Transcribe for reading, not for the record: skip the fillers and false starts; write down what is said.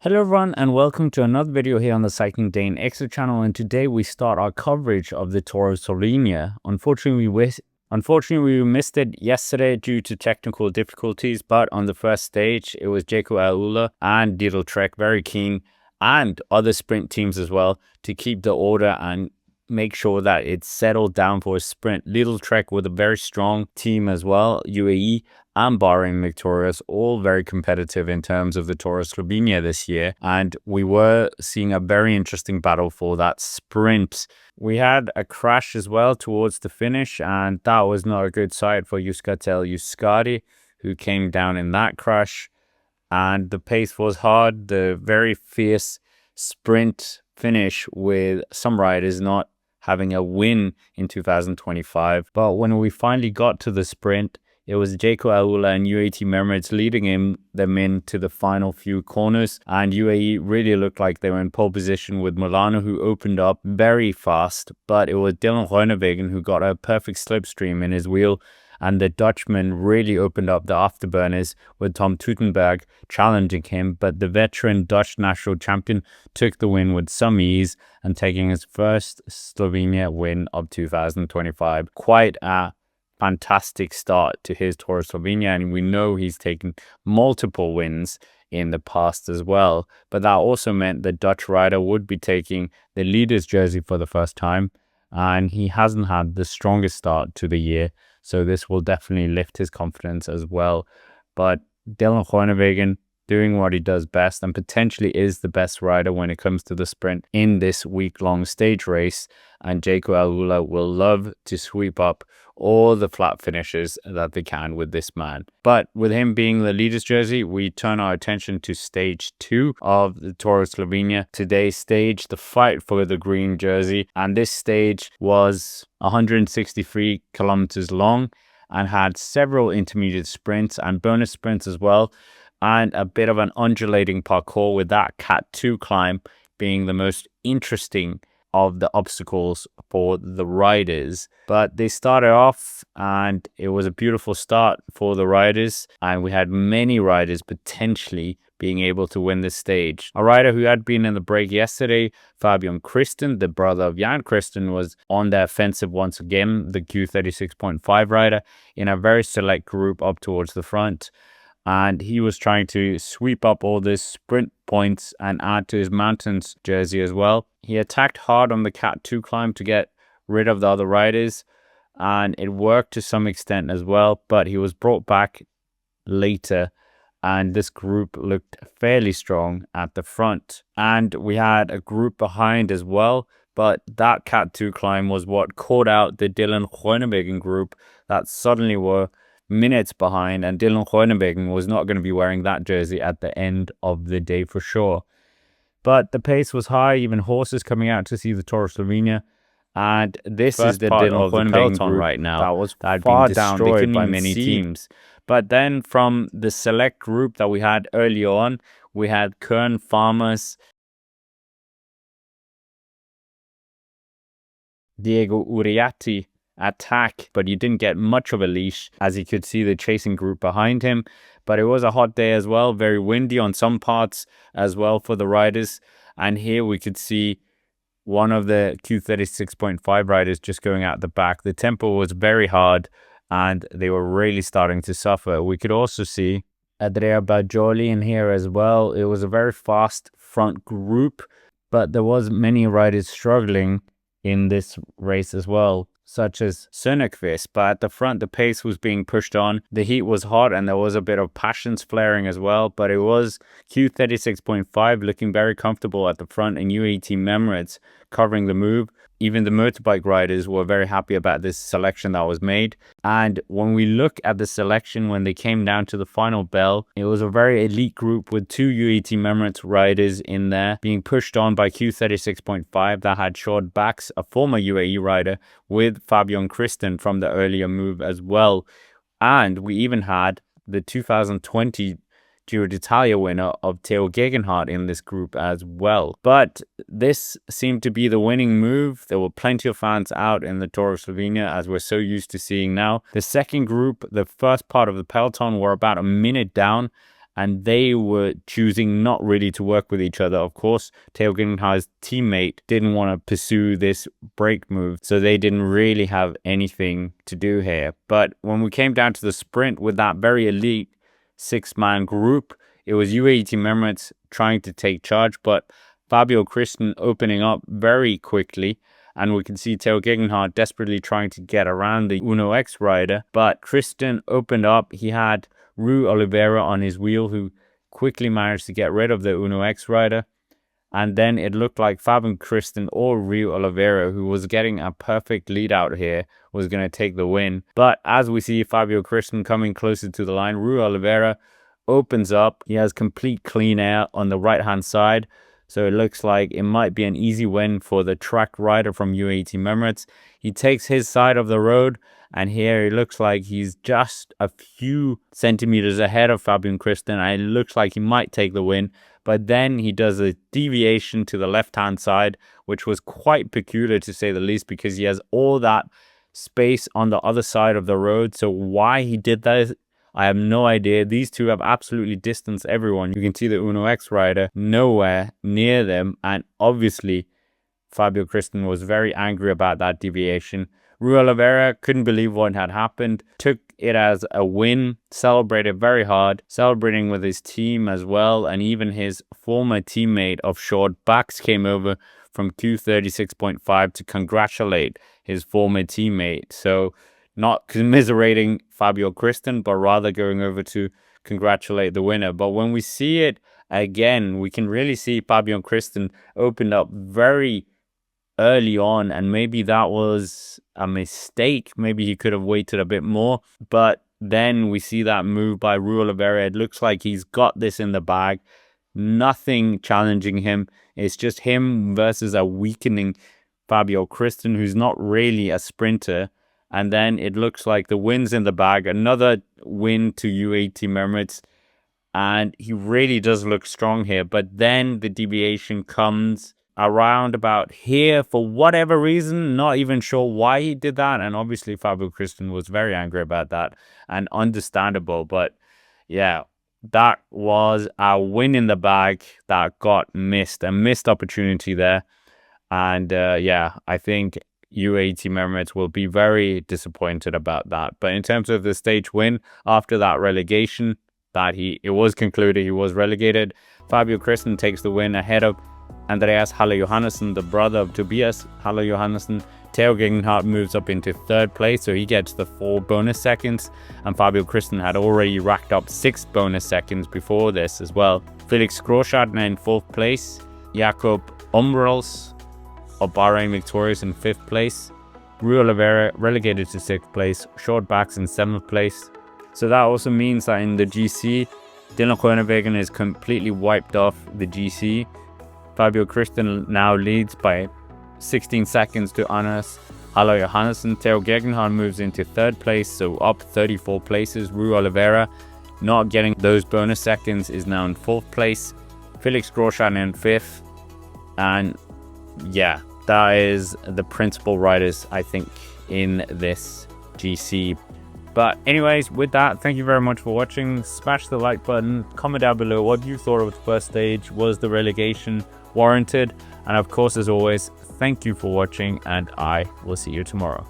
Hello everyone and welcome to another video here on the Cycling Dane Extra channel, and today we start our coverage of the Tour of Slovenia. Unfortunately we missed it yesterday due to technical difficulties, but on the first stage it was Jeko Alula and Didel Trek very keen, and other sprint teams as well, to keep the order and make sure that it's settled down for a sprint. Lidl Trek with a very strong team as well, UAE and Bahrain victorious, all very competitive in terms of the Tour of Slovenia this year. And we were seeing a very interesting battle for that sprint. We had a crash as well towards the finish, and that was not a good sight for Yuskatel Yuskadi, who came down in that crash. And the pace was hard, the very fierce sprint finish with some riders not having a win in 2025. But when we finally got to the sprint, it was Jeko Alula and UAE Team Emirates leading them into the final few corners, and UAE really looked like they were in pole position with Milano, who opened up very fast, but it was Dylan Groenewegen who got a perfect slipstream in his wheel, and the Dutchman really opened up the afterburners with Tom Teutenberg challenging him, but the veteran Dutch national champion took the win with some ease and taking his first Slovenia win of 2025. Quite a fantastic start to his Tour of Slovenia, and we know he's taken multiple wins in the past as well, but that also meant the Dutch rider would be taking the leader's jersey for the first time, and he hasn't had the strongest start to the year, so this will definitely lift his confidence as well. But Dylan Groenewegen doing what he does best and potentially is the best rider when it comes to the sprint in this week-long stage race, and Jeko Alula will love to sweep up all the flat finishes that they can with this man. But with him being the leader's jersey, we turn our attention to stage 2 of the Tour of Slovenia. Today's stage, the fight for the green jersey, and this stage was 163 kilometers long and had several intermediate sprints and bonus sprints as well, and a bit of an undulating parcours, with that Cat 2 climb being the most interesting of the obstacles for the riders. But they started off and it was a beautiful start for the riders, and we had many riders potentially being able to win this stage. A rider who had been in the break yesterday, Fabian Christen, the brother of Jan Christen, was on the offensive once again, the Q36.5 rider, in a very select group up towards the front. And he was trying to sweep up all these sprint points and add to his mountains jersey as well. He attacked hard on the Cat 2 climb to get rid of the other riders, and it worked to some extent as well, but he was brought back later, and this group looked fairly strong at the front. And we had a group behind as well, but that Cat 2 climb was what caught out the Dylan Groenewegen group that suddenly were minutes behind, and Dylan Groenewegen was not going to be wearing that jersey at the end of the day for sure. But the pace was high, even horses coming out to see the Tour of Slovenia. And this is the Dylan Groenewegen group right now that was far down, destroyed by many teams. But then from the select group that we had early on, we had Kern Farmers, Diego Uriatti attack, but you didn't get much of a leash as you could see the chasing group behind him. But it was a hot day as well, very windy on some parts as well for the riders, and here we could see one of the Q36.5 riders just going out the back. The tempo was very hard and they were really starting to suffer. We could also see Andrea Bajoli in here as well. It was a very fast front group, but there was many riders struggling in this race as well, such as Sönekvist, but at the front the pace was being pushed on. The heat was hot and there was a bit of passions flaring as well, but it was Q36.5 looking very comfortable at the front, and UAE Team Emirates covering the move. Even the motorbike riders were very happy about this selection that was made. And when we look at the selection, when they came down to the final bell, it was a very elite group with 2 UAE Team Emirates riders in there being pushed on by Q36.5 that had short backs, a former UAE rider, with Fabian Christen from the earlier move as well. And we even had the 2020 Giro d'Italia winner of Theo Gegenhardt in this group as well. But this seemed to be the winning move. There were plenty of fans out in the Tour of Slovenia, as we're so used to seeing now. The second group, the first part of the peloton, were about a minute down, and they were choosing not really to work with each other. Of course, Theo Gegenhardt's teammate didn't want to pursue this break move, so they didn't really have anything to do here. But when we came down to the sprint with that very elite 6-man group, it was UAE Team Emirates trying to take charge, but Fabio Christen opening up very quickly. And we can see Theo Gegenhardt desperately trying to get around the Uno X rider. But Christen opened up. He had Rui Oliveira on his wheel, who quickly managed to get rid of the Uno X rider. And then it looked like Fabio Christen or Rui Oliveira, who was getting a perfect lead out here, was going to take the win. But as we see Fabio Christen coming closer to the line, Rui Oliveira opens up. He has complete clean air on the right-hand side. So it looks like it might be an easy win for the track rider from UAE Team Emirates. He takes his side of the road, and here it looks like he's just a few centimeters ahead of Fabio Christen, and it looks like he might take the win. But then he does a deviation to the left-hand side, which was quite peculiar to say the least, because he has all that space on the other side of the road. So why he did that, I have no idea. These two have absolutely distanced everyone. You can see the Uno X rider nowhere near them. And obviously, Fabio Christen was very angry about that deviation. Rui Oliveira couldn't believe what had happened. Took it as a win. Celebrated very hard. Celebrating with his team as well. And even his former teammate of short backs came over from Q36.5 to congratulate his former teammate. So not commiserating Fabio Christen, but rather going over to congratulate the winner. But when we see it again, we can really see Fabio Christen opened up very early on, and maybe that was a mistake. Maybe he could have waited a bit more. But then we see that move by Rui Oliveira. It looks like he's got this in the bag. Nothing challenging him. It's just him versus a weakening Fabio Christen, who's not really a sprinter. And then it looks like the win's in the bag. Another win to UAE Team Emirates. And he really does look strong here. But then the deviation comes around about here for whatever reason. Not even sure why he did that. And obviously Fabio Christen was very angry about that. And understandable. But yeah, that was a win in the bag that got missed. A missed opportunity there. And yeah, I think UAE Team Emirates will be very disappointed about that. But in terms of the stage win, after that relegation, it was concluded, he was relegated. Fabio Christen takes the win ahead of Andreas Halle Johannessen, the brother of Tobias Halle Johannessen. Theo Gegenhardt moves up into third place, so he gets the 4 bonus seconds. And Fabio Christen had already racked up 6 bonus seconds before this as well. Felix Groschartner in 4th place. Jakob Umbrels of Bahrain victorious in 5th place. Rui Oliveira relegated to 6th place. Short backs in 7th place. So that also means that in the GC, Dylan Groenewegen is completely wiped off the GC. Fabio Christen now leads by 16 seconds to Andreas Halle Johannessen. Theo Gegenhardt moves into 3rd place, so up 34 places. Rui Oliveira, not getting those bonus seconds, is now in 4th place. Felix Groschartner in 5th. And yeah, that is the principal riders, I think, in this GC. But anyways, with that, thank you very much for watching. Smash the like button, comment down below what you thought of the first stage. Was the relegation warranted? And of course, as always, thank you for watching, and I will see you tomorrow.